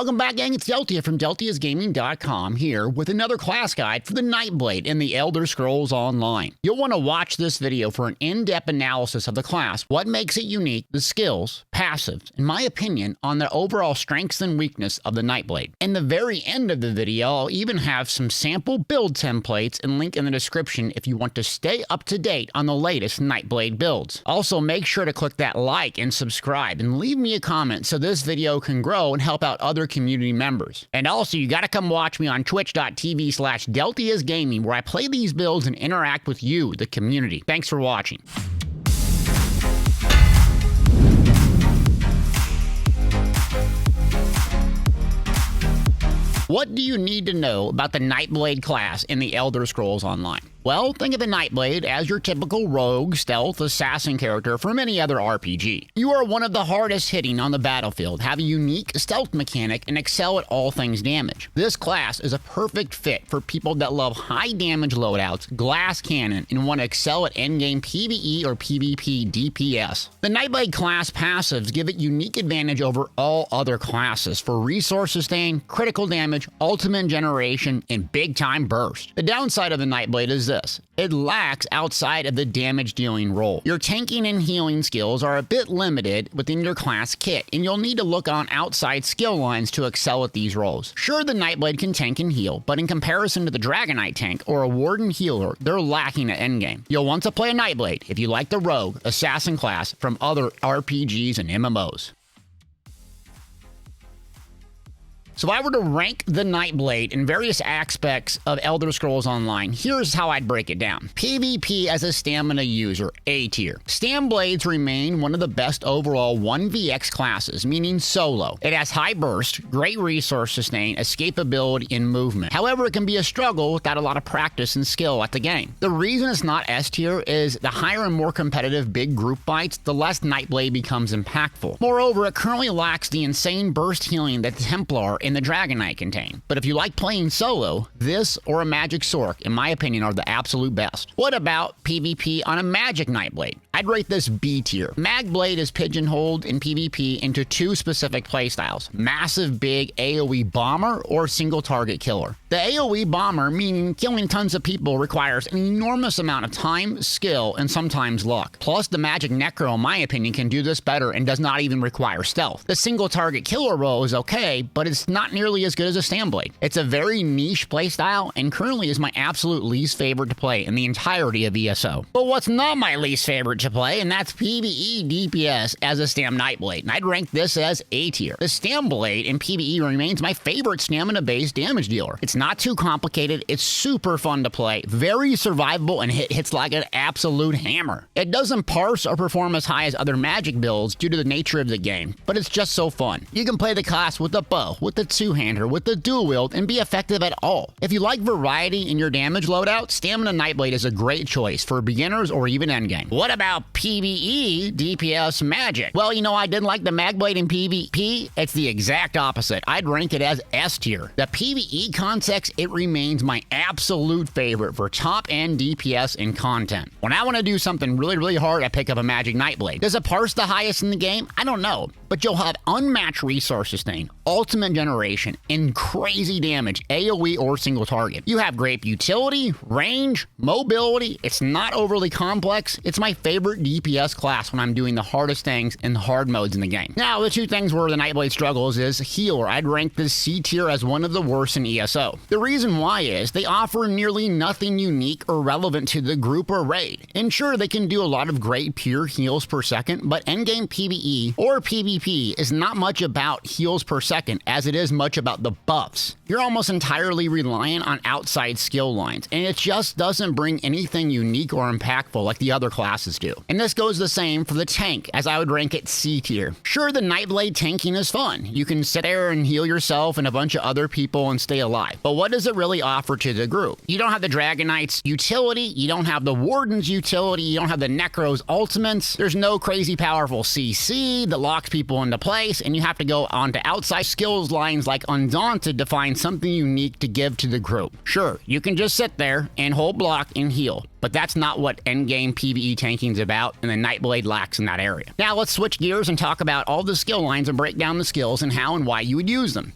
Welcome back, gang. It's Deltia from Deltiasgaming.com here with another class guide for the Nightblade in the Elder Scrolls Online. You'll want to watch this video for an in-depth analysis of the class, what makes it unique, the skills, passives, in my opinion, on the overall strengths and weakness of the Nightblade. In the very end of the video, I'll even have some sample build templates and link in the description if you want to stay up to date on the latest Nightblade builds. Also, make sure to click that like and subscribe and leave me a comment so this video can grow and help out other community members. And also, you gotta come watch me on twitch.tv/Deltiasgaming where I play these builds and interact with you, the community. Thanks for watching. What do you need to know about the Nightblade class in the Elder Scrolls Online? Well, think of the Nightblade as your typical rogue, stealth, assassin character from any other RPG. You are one of the hardest hitting on the battlefield, have a unique stealth mechanic, and excel at all things damage. This class is a perfect fit for people that love high damage loadouts, glass cannon, and want to excel at endgame PvE or PvP DPS. The Nightblade class passives give it unique advantage over all other classes for resource sustain, critical damage, ultimate generation, and big time burst. The downside of the Nightblade is this: it lacks outside of the damage dealing role. Your tanking and healing skills are a bit limited within your class kit, and you'll need to look on outside skill lines to excel at these roles. Sure, the Nightblade can tank and heal, but in comparison to the Dragonite tank or a Warden healer, they're lacking at endgame. You'll want to play a Nightblade if you like the rogue, assassin class from other RPGs and MMOs. So if I were to rank the Nightblade in various aspects of Elder Scrolls Online, here's how I'd break it down. PvP as a stamina user, A tier. Stam Blades remain one of the best overall 1vx classes, meaning solo. It has high burst, great resource sustain, escapability, and movement. However, it can be a struggle without a lot of practice and skill at the game. The reason it's not S tier is the higher and more competitive big group fights, the less Nightblade becomes impactful. Moreover, it currently lacks the insane burst healing that the Templar and the Dragonite contain. But if you like playing solo, this or a Magic Sork, in my opinion, are the absolute best. What about PvP on a Magic Nightblade? I'd rate this B tier. Magblade is pigeonholed in PvP into two specific playstyles: massive big AoE bomber or single target killer. The AoE bomber, meaning killing tons of people, requires an enormous amount of time, skill, and sometimes luck. Plus, the Magic Necro, in my opinion, can do this better and does not even require stealth. The single target killer role is okay, but it's not nearly as good as a Stamblade. It's a very niche playstyle and currently is my absolute least favorite to play in the entirety of ESO. But what's not my least favorite to play, and that's PvE DPS as a Stam Nightblade, and I'd rank this as A tier. The Stamblade in PvE remains my favorite stamina-based damage dealer. It's not too complicated, it's super fun to play, very survivable, and hits like an absolute hammer. It doesn't parse or perform as high as other magic builds due to the nature of the game, but it's just so fun. You can play the class with the bow, with the two-hander, with the dual wield, and be effective at all. If you like variety in your damage loadout, Stamina Nightblade is a great choice for beginners or even endgame. What about PvE DPS magic? Well, you know, I didn't like the Magblade in PvP. It's the exact opposite. I'd rank it as S tier. The PvE context, it remains my absolute favorite for top-end DPS and content. When I want to do something really hard, I pick up a Magic Nightblade. Does it parse the highest in the game? I don't know, but you'll have unmatched resource sustain, ultimate generation, and crazy damage, AoE or single target. You have great utility, range, mobility. It's not overly complex. It's my favorite DPS class when I'm doing the hardest things in the hard modes in the game. Now, the two things where the Nightblade struggles is healer. I'd rank this C tier as one of the worst in ESO. The reason why is they offer nearly nothing unique or relevant to the group or raid. And sure, they can do a lot of great pure heals per second, but endgame PvE or PvP is not much about heals per second as it is much about the buffs. You're almost entirely reliant on outside skill lines, and it just doesn't bring anything unique or impactful like the other classes do. And this goes the same for the tank, as I would rank it C tier. Sure, the Nightblade tanking is fun. You can sit there and heal yourself and a bunch of other people and stay alive. But what does it really offer to the group? You don't have the Dragonite's utility, you don't have the Warden's utility, you don't have the Necro's ultimates, there's no crazy powerful CC that locks people into place, and you have to go onto outside skills lines like Undaunted to find something unique to give to the group. Sure, you can just sit there and hold block and heal, but that's not what endgame PvE tanking's about, and the Nightblade lacks in that area. Now let's switch gears and talk about all the skill lines and break down the skills and how and why you would use them.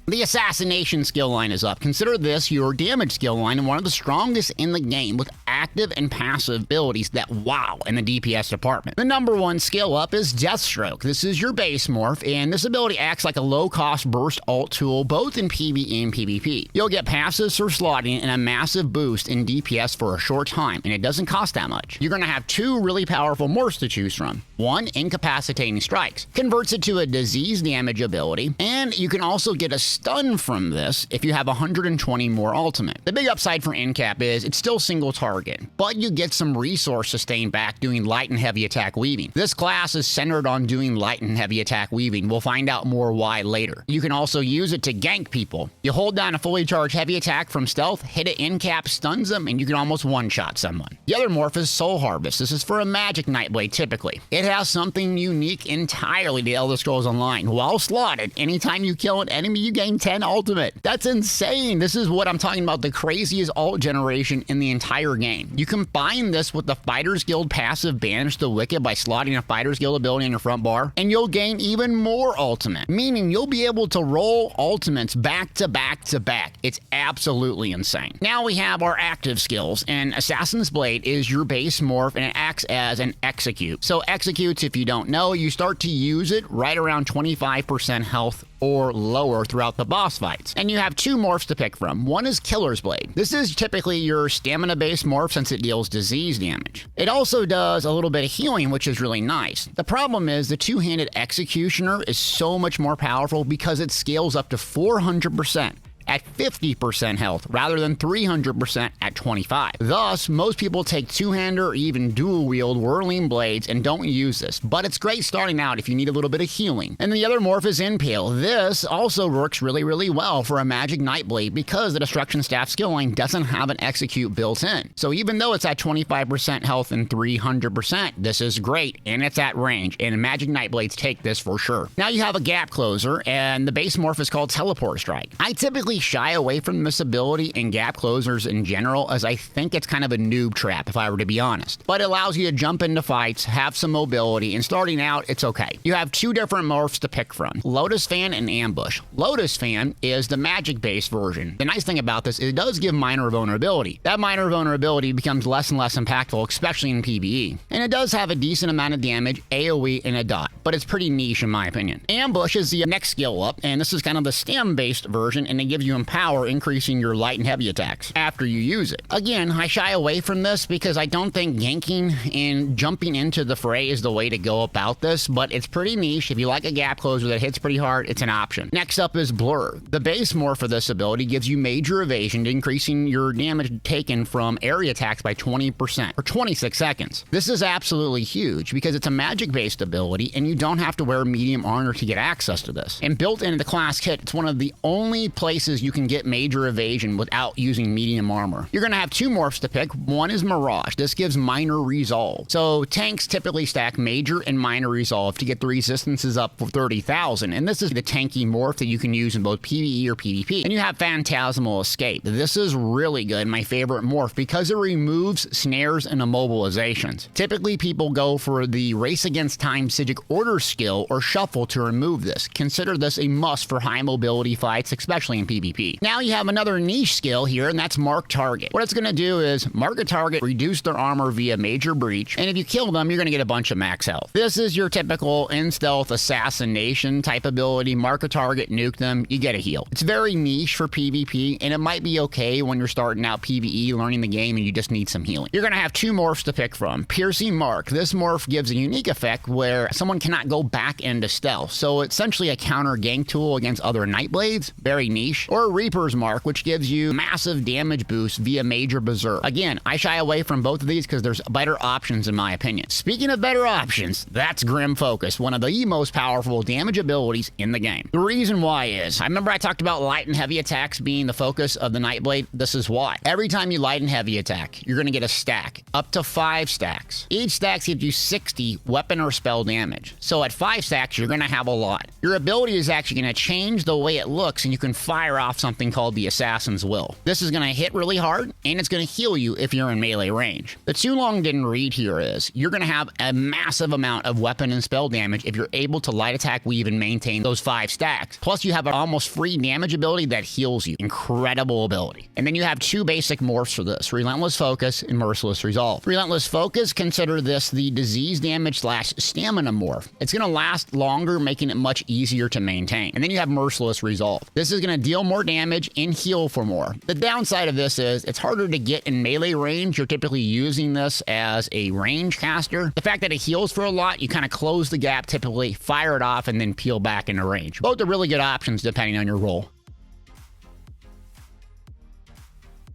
The Assassination skill line is up. Consider this your damage skill line and one of the strongest in the game with active and passive abilities that wow in the DPS department. The number one skill up is Deathstroke. This is your base morph, and this ability acts like a low-cost burst ult tool both in PvE and PvP. You'll get passives for slotting and a massive boost in DPS for a short time, and it doesn't cost that much. You're going to have two really powerful morphs to choose from. One, Incapacitating Strikes. Converts it to a disease damage ability, and you can also get a stun from this if you have 120 more ultimate. The big upside for Incap is it's still single target, but you get some resource sustain back doing light and heavy attack weaving. This class is centered on doing light and heavy attack weaving. We'll find out more why later. You can also use it to gank people. You hold down a fully charged heavy attack from stealth, hit it Incap, stuns them, and you can almost one-shot someone. The other morph is Soul Harvest. This is for a magic Nightblade typically. It has something unique entirely to Elder Scrolls Online. While slotted, anytime you kill an enemy, you gain 10 ultimate. That's insane. This is what I'm talking about, the craziest ult generation in the entire game. You combine this with the Fighters Guild passive Banish the Wicked by slotting a Fighters Guild ability in your front bar, and you'll gain even more ultimate, meaning you'll be able to roll ultimates back to back to back. It's absolutely insane. Now we have our active skills, and Assassin's Blade is your base morph, and it acts as an execute. So executes, if you don't know, you start to use it right around 25% health or lower throughout the boss fights. And you have two morphs to pick from. One is Killer's Blade. This is typically your stamina-based morph since it deals disease damage. It also does a little bit of healing, which is really nice. The problem is the two-handed Executioner is so much more powerful because it scales up to 400%. At 50% health rather than 300% at 25. Thus, most people take two-hander or even dual-wield whirling blades and don't use this, but it's great starting out if you need a little bit of healing. And the other morph is Impale. This also works really well for a magic Nightblade because the Destruction Staff skill line doesn't have an execute built in. So even though it's at 25% health and 300%, this is great and it's at range, and magic Nightblades take this for sure. Now you have a Gap Closer, and the base morph is called Teleport Strike. I typically shy away from this ability in Gap Closers in general, as I think it's kind of a noob trap if I were to be honest. But it allows you to jump into fights, have some mobility, and starting out, it's okay. You have two different morphs to pick from, Lotus Fan and Ambush. Lotus Fan is the magic-based version. The nice thing about this is it does give minor vulnerability. That minor vulnerability becomes less and less impactful, especially in PvE. And it does have a decent amount of damage, AoE, and a dot, but it's pretty niche in my opinion. Ambush is the next skill up, and this is kind of the stem-based version, and it gives you power, increasing your light and heavy attacks after you use it. Again, I shy away from this because I don't think ganking and jumping into the fray is the way to go about this, but it's pretty niche. If you like a Gap Closer that hits pretty hard, it's an option. Next up is Blur. The base morph for this ability gives you major evasion, increasing your damage taken from area attacks by 20% for 26 seconds. This is absolutely huge because it's a magic-based ability and you don't have to wear medium armor to get access to this. And built into the class kit, it's one of the only places you can get major evasion without using medium armor. You're going to have two morphs to pick. One is Mirage. This gives minor resolve. So tanks typically stack major and minor resolve to get the resistances up for 30,000. And this is the tanky morph that you can use in both PvE or PvP. And you have Phantasmal Escape. This is really good, my favorite morph, because it removes snares and immobilizations. Typically people go for the Race Against Time Psijic Order skill or Shuffle to remove this. Consider this a must for high mobility fights, especially in PvP. Now you have another niche skill here, and that's Mark Target. What it's going to do is mark a target, reduce their armor via major breach, and if you kill them, you're going to get a bunch of max health. This is your typical in-stealth assassination type ability. Mark a target, nuke them, you get a heal. It's very niche for PvP, and it might be okay when you're starting out PvE, learning the game, and you just need some healing. You're going to have two morphs to pick from. Piercing Mark. This morph gives a unique effect where someone cannot go back into stealth, so it's essentially a counter gank tool against other Nightblades, very niche, or Reaper's Mark, which gives you massive damage boost via major berserk. Again, I shy away from both of these because there's better options in my opinion. Speaking of better options, that's Grim Focus, one of the most powerful damage abilities in the game. The reason why is, I remember I talked about light and heavy attacks being the focus of the Nightblade. This is why. Every time you light and heavy attack, you're going to get a stack, up to 5 stacks. Each stack gives you 60 weapon or spell damage. So at 5 stacks, you're going to have a lot. Your ability is actually going to change the way it looks, and you can fire off something called the Assassin's Will. This is going to hit really hard, and it's going to heal you if you're in melee range. The too long didn't read here is, you're going to have a massive amount of weapon and spell damage if you're able to light attack, weave, and maintain those 5 stacks. Plus, you have an almost free damage ability that heals you. Incredible ability. And then you have 2 basic morphs for this, Relentless Focus and Merciless Resolve. Relentless Focus, consider this the disease damage / stamina morph. It's going to last longer, making it much easier to maintain. And then you have Merciless Resolve. This is going to deal more damage and heal for more. The downside of this is it's harder to get in melee range. You're typically using this as a range caster. The fact that it heals for a lot, you kind of close the gap typically, fire it off, and then peel back into range. Both are really good options depending on your role.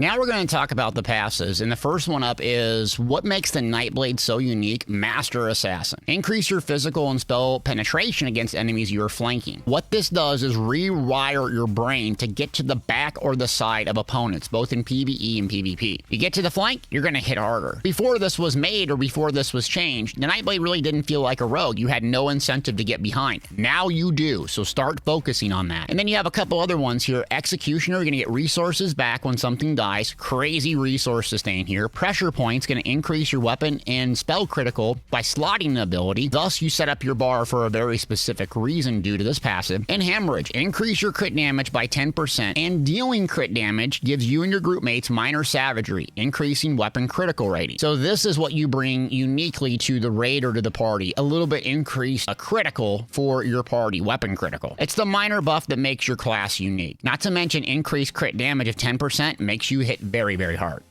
Now we're going to talk about the passives, and the first one up is what makes the Nightblade so unique, Master Assassin. Increase your physical and spell penetration against enemies you are flanking. What this does is rewire your brain to get to the back or the side of opponents, both in PvE and PvP. You get to the flank, you're going to hit harder. Before this was made or before this was changed, the Nightblade really didn't feel like a rogue. You had no incentive to get behind. Now you do, so start focusing on that. And then you have a couple other ones here. Executioner, you're going to get resources back when something dies. Crazy resource sustain here. Pressure points going to increase your weapon and spell critical by slotting the ability. Thus, you set up your bar for a very specific reason due to this passive. And Hemorrhage, increase your crit damage by 10%. And dealing crit damage gives you and your group mates minor savagery, increasing weapon critical rating. So this is what you bring uniquely to the raid or to the party. A little bit increased critical for your party, weapon critical. It's the minor buff that makes your class unique. Not to mention increased crit damage of 10% makes you hit very, very hard.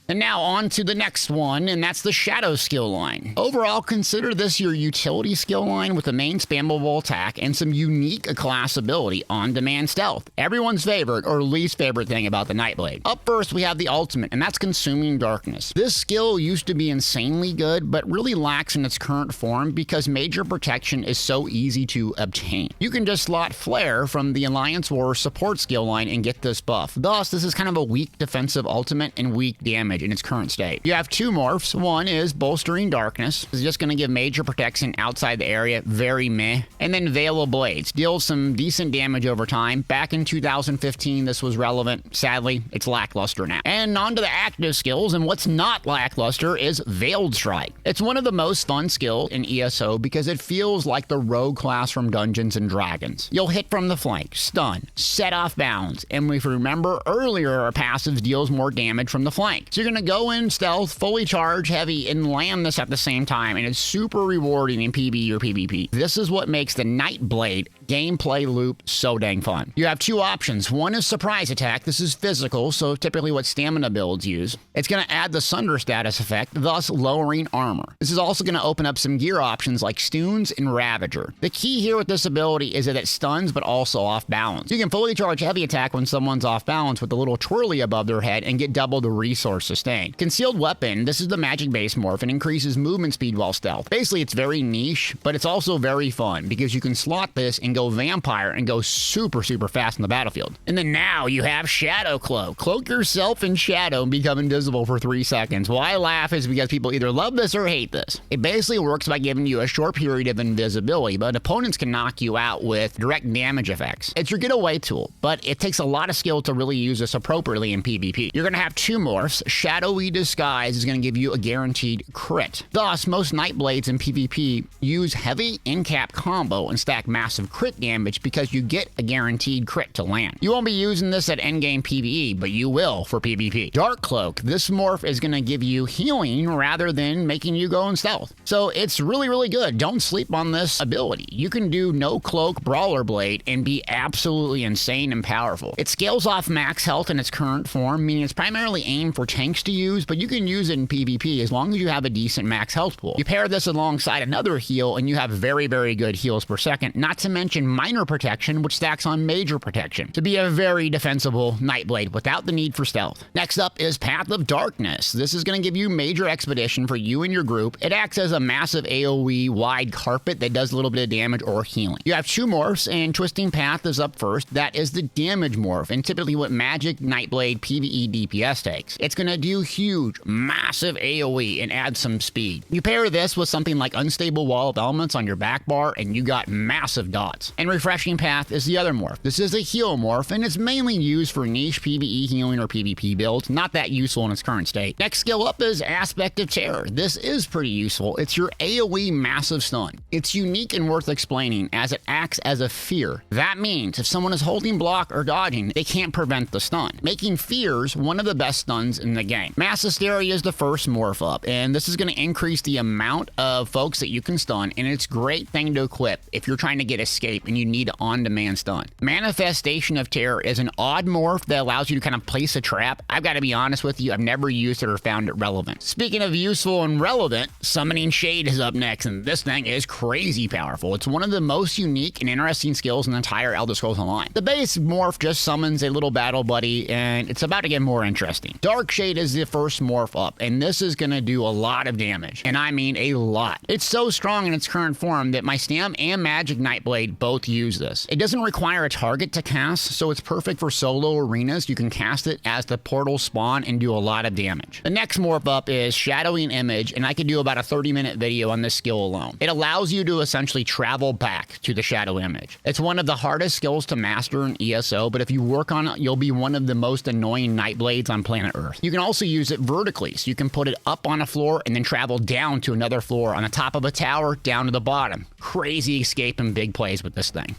And now on to the next one, and that's the Shadow skill line. Overall, consider this your utility skill line with a main spammable attack and some unique class ability, on-demand stealth. Everyone's favorite or least favorite thing about the Nightblade. Up first, we have the ultimate, and that's Consuming Darkness. This skill used to be insanely good, but really lacks in its current form because major protection is so easy to obtain. You can just slot Flare from the Alliance War support skill line and get this buff. Thus, this is kind of a weak defensive ultimate and weak damage in its current state. You have 2 morphs. One is Bolstering Darkness. This is just going to give major protection outside the area, very meh. And then Veil of Blades. Deals some decent damage over time. Back in 2015, this was relevant. Sadly, it's lackluster now. And on to the active skills, and what's not lackluster is Veiled Strike. It's one of the most fun skills in ESO because it feels like the rogue class from Dungeons and Dragons. You'll hit from the flank, stun, set off bounds, and if you remember earlier, our passive deals more damage from the flank. So you're going to go in stealth, fully charge heavy, and land this at the same time, and it's super rewarding in PvE or PvP. This is what makes the Nightblade gameplay loop so dang fun. You have 2 options. One is Surprise Attack. This is physical, so typically what stamina builds use. It's going to add the Sunder status effect, thus lowering armor. This is also going to open up some gear options like Stuns and Ravager. The key here with this ability is that it stuns but also off balance. You can fully charge heavy attack when someone's off balance with a little twirly above their head and get double the resource sustain. Concealed Weapon, this is the magic base morph and increases movement speed while stealth. Basically, it's very niche, but it's also very fun because you can slot this and go vampire and go super fast in the battlefield. And then now you have Shadow Cloak. Cloak yourself in shadow and become invisible for 3 seconds. Why I laugh is because people either love this or hate this. It basically works by giving you a short period of invisibility, but opponents can knock you out with direct damage effects. It's your getaway tool, but it takes a lot of skill to really use this appropriately in PvP. You're going to have 2 morphs. Shadowy Disguise is going to give you a guaranteed crit. Thus, most Nightblades in PvP use heavy in-cap combo and stack massive crit damage because you get a guaranteed crit to land. You won't be using this at endgame PvE, but you will for PvP. Dark Cloak. This morph is going to give you healing rather than making you go in stealth. So it's really good. Don't sleep on this ability. You can do no cloak Brawler Blade and be absolutely insane and powerful. It scales off max health in its current form, meaning it's primarily aimed for tanks to use, but you can use it in PvP as long as you have a decent max health pool. You pair this alongside another heal and you have very good heals per second, not to mention minor protection, which stacks on major protection to be a very defensible Nightblade without the need for stealth. Next up is Path of Darkness. This is going to give you major expedition for you and your group. It acts as a massive AoE wide carpet that does a little bit of damage or healing. You have 2 morphs, and Twisting Path is up first. That is the damage morph, and typically what magic Nightblade PvE DPS takes. It's going to do huge, massive AoE and add some speed. You pair this with something like Unstable Wall of Elements on your back bar and you got massive dots. And Refreshing Path is the other morph. This is a heal morph and it's mainly used for niche PvE healing or PvP builds, not that useful in its current state. Next skill up is Aspect of Terror. This is pretty useful. It's your AoE massive stun. It's unique and worth explaining as it acts as a fear. That means if someone is holding block or dodging, they can't prevent the stun, making fears one of the best stuns in the game. Mass Hysteria is the first morph up, and this is going to increase the amount of folks that you can stun, and it's a great thing to equip if you're trying to get escape and you need an on-demand stun. Manifestation of Terror is an odd morph that allows you to kind of place a trap. I've got to be honest with you, I've never used it or found it relevant. Speaking of useful and relevant, Summoning Shade is up next, and this thing is crazy powerful. It's one of the most unique and interesting skills in the entire Elder Scrolls Online. The base morph just summons a little battle buddy, and it's about to get more interesting. Dark Shade is the first morph up, and this is going to do a lot of damage, and I mean a lot. It's so strong in its current form that my Stam and Magic Nightblade both use this. It doesn't require a target to cast, so it's perfect for solo arenas. You can cast it as the portals spawn and do a lot of damage. The next morph up is Shadowing Image, and I could do about a 30-minute video on this skill alone. It allows you to essentially travel back to the shadow image. It's one of the hardest skills to master in ESO, but if you work on it, you'll be one of the most annoying Nightblades on planet Earth. You can also use it vertically, so you can put it up on a floor and then travel down to another floor on the top of a tower down to the bottom. Crazy escape and big plays with this thing.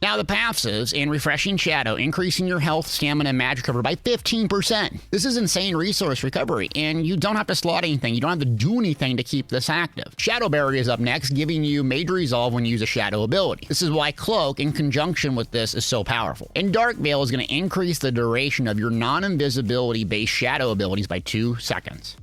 Now the passives and Refreshing Shadow, increasing your health, stamina, and magic recovery by 15%. This is insane resource recovery, and you don't have to slot anything. You don't have to do anything to keep this active. Shadow Barrier is up next, giving you Major Resolve when you use a Shadow ability. This is why Cloak, in conjunction with this, is so powerful. And Dark Veil is going to increase the duration of your non-invisibility-based Shadow abilities by 2 seconds.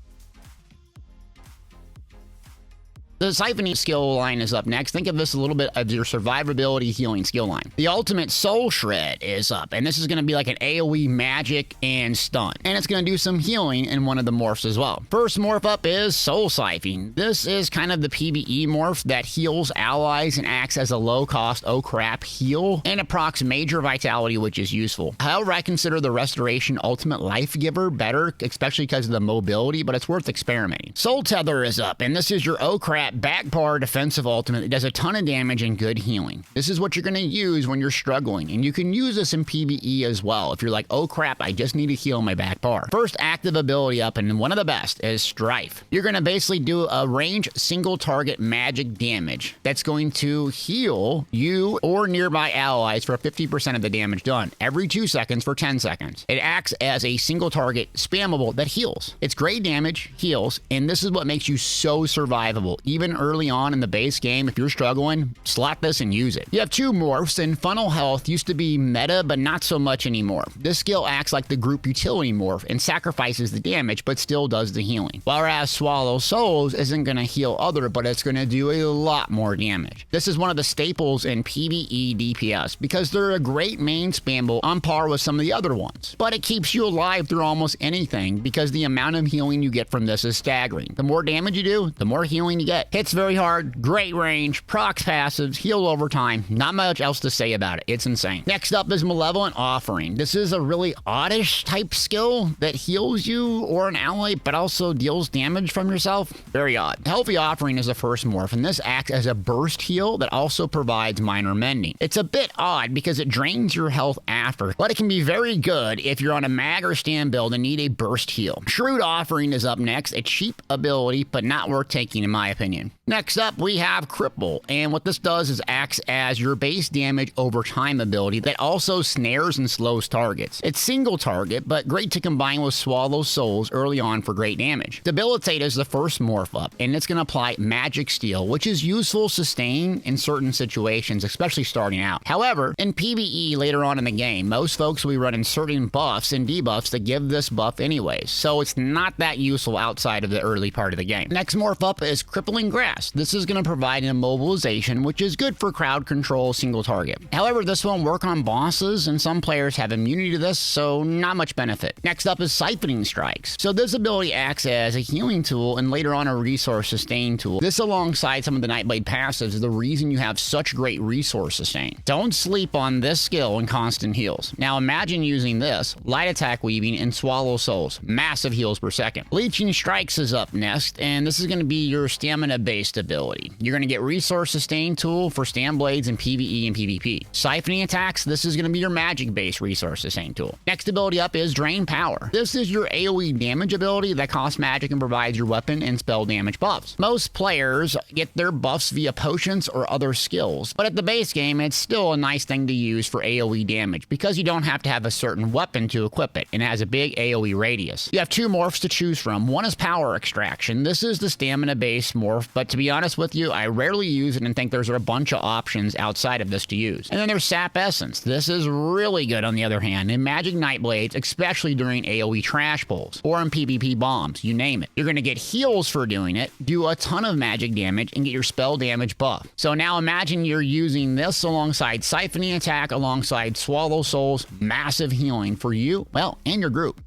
The Siphoning skill line is up next. Think of this a little bit of your survivability healing skill line. The ultimate Soul Shred is up, and this is going to be like an AoE magic and stun. And it's going to do some healing in one of the morphs as well. First morph up is Soul Siphoning. This is kind of the PvE morph that heals allies and acts as a low-cost oh crap heal and it procs Major Vitality, which is useful. However, I consider the Restoration Ultimate Life Giver better, especially because of the mobility, but it's worth experimenting. Soul Tether is up, and this is your oh crap back bar defensive ultimate that does a ton of damage and good healing. This is what you're going to use when you're struggling, and you can use this in PvE as well if you're like, oh crap, I just need to heal my back bar. First active ability up, and one of the best, is Strife. You're going to basically do a range single target magic damage that's going to heal you or nearby allies for 50% of the damage done every 2 seconds for 10 seconds. It acts as a single target spammable that heals. It's great damage, heals, and this is what makes you so survivable. Even early on in the base game, if you're struggling, slot this and use it. You have 2 morphs, and Funnel Health used to be meta, but not so much anymore. This skill acts like the group utility morph and sacrifices the damage, but still does the healing. Whereas Swallow Souls isn't going to heal other, but it's going to do a lot more damage. This is one of the staples in PvE DPS because they're a great main spammable on par with some of the other ones. But it keeps you alive through almost anything because the amount of healing you get from this is staggering. The more damage you do, the more healing you get. Hits very hard, great range, procs passives, heal over time. Not much else to say about it. It's insane. Next up is Malevolent Offering. This is a really oddish type skill that heals you or an ally, but also deals damage from yourself. Very odd. Healthy Offering is the first morph, and this acts as a burst heal that also provides minor mending. It's a bit odd because it drains your health after, but it can be very good if you're on a mag or stand build and need a burst heal. Shrewd Offering is up next. A cheap ability, but not worth taking in my opinion. Next up, we have Cripple, and what this does is acts as your base damage over time ability that also snares and slows targets. It's single target, but great to combine with Swallow Souls early on for great damage. Debilitate is the first morph up, and it's going to apply Magic Steel, which is useful sustain in certain situations, especially starting out. However, in PvE later on in the game, most folks will be running certain buffs and debuffs that give this buff anyways, so it's not that useful outside of the early part of the game. Next morph up is Crippling using grass. This is going to provide an immobilization, which is good for crowd control single target. However, this won't work on bosses, and some players have immunity to this, so not much benefit. Next up is Siphoning Strikes. So this ability acts as a healing tool and later on a resource sustain tool. This, alongside some of the Nightblade passives, is the reason you have such great resource sustain. Don't sleep on this skill and constant heals. Now imagine using this, light attack weaving, and swallow souls. Massive heals per second. Leeching Strikes is up next, and this is going to be your stamina based ability. You're going to get resource sustain tool for stam blades in PvE and PvP. Siphoning attacks, this is going to be your magic based resource sustain tool. Next ability up is Drain Power. This is your AoE damage ability that costs magic and provides your weapon and spell damage buffs. Most players get their buffs via potions or other skills, but at the base game it's still a nice thing to use for AoE damage because you don't have to have a certain weapon to equip it, and it has a big AoE radius. You have two morphs to choose from. One is Power Extraction. This is the stamina based morph, but to be honest with you, I rarely use it and think there's a bunch of options outside of this to use. And then there's Sap Essence. This is really good on the other hand in Magic Nightblades, especially during AoE trash pulls or in PvP bombs, you name it. You're going to get heals for doing it, do a ton of magic damage, and get your spell damage buff. So now imagine you're using this alongside Siphoning Attack, alongside Swallow Souls, massive healing for you, well, and your group.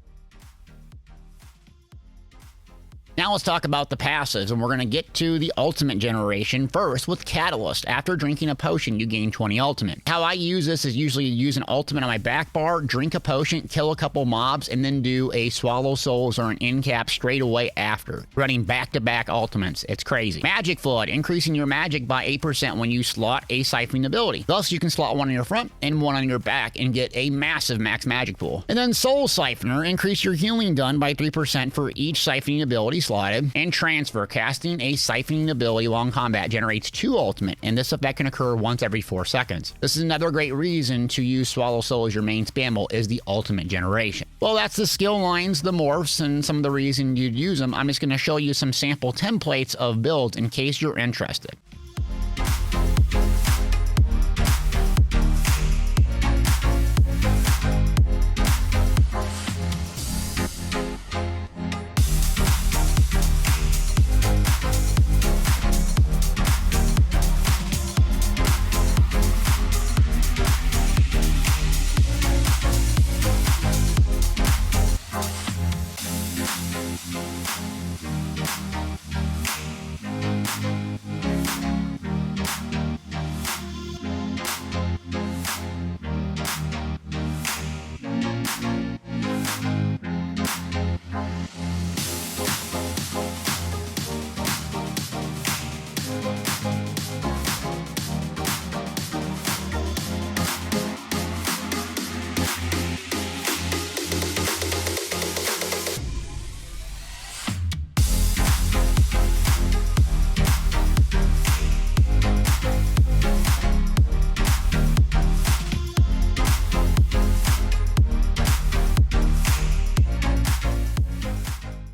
Now let's talk about the passives, and we're going to get to the ultimate generation first with Catalyst. After drinking a potion, you gain 20 ultimate. How I use this is usually use an ultimate on my back bar, drink a potion, kill a couple mobs, and then do a Swallow Souls or an end cap straight away after. Running back-to-back ultimates. It's crazy. Magic Flood, increasing your magic by 8% when you slot a siphoning ability. Thus, you can slot one on your front and one on your back and get a massive max magic pool. And then Soul Siphoner, increase your healing done by 3% for each siphoning ability slotted. And Transfer, casting a siphoning ability while in combat generates 2 ultimate, and this effect can occur once every 4 seconds. This is another great reason to use Swallow Soul as your main spamble, is the ultimate generation. Well, that's the skill lines, the morphs, and some of the reason you'd use them. I'm just going to show you some sample templates of builds in case you're interested.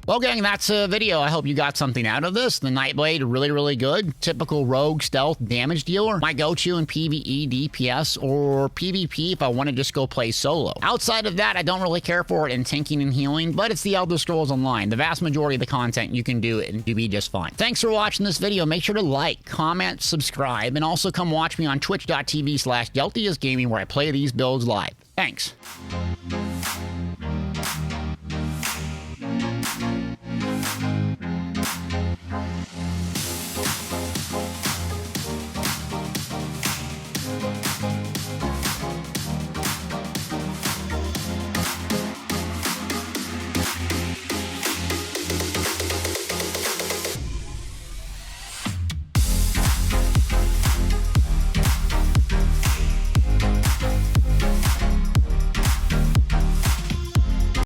Well, gang, that's a video. I hope you got something out of this. The Nightblade, really good. Typical rogue stealth damage dealer. My go-to in PvE, DPS, or PvP if I want to just go play solo. Outside of that, I don't really care for it in tanking and healing, but it's the Elder Scrolls Online. The vast majority of the content, you can do it and be just fine. Thanks for watching this video. Make sure to like, comment, subscribe, and also come watch me on twitch.tv/Deltiasgaming where I play these builds live. Thanks.